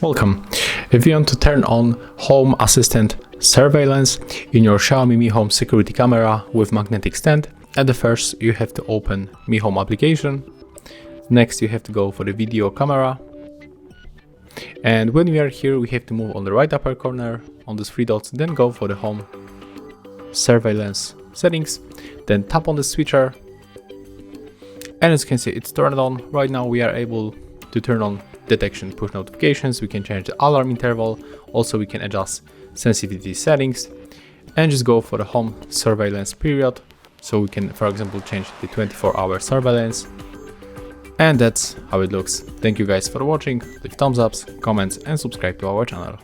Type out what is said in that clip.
Welcome. If you want to turn on Home Assistant surveillance in your Xiaomi Mi Home security camera with magnetic stand, at the first you have to open Mi Home application. Next you have to go for the video camera. And when we are here, we have to move on the right upper corner on these three dots, then go for the Home surveillance settings, then tap on the switcher. And as you can see, it's turned on. Right now we are able to turn on detection push notifications. We can change the alarm interval. Also we can adjust sensitivity settings and just go for the home surveillance period. So we can, for example, change the 24-hour surveillance. And that's how it looks. Thank you guys for watching. Leave thumbs ups, comments and subscribe to our channel.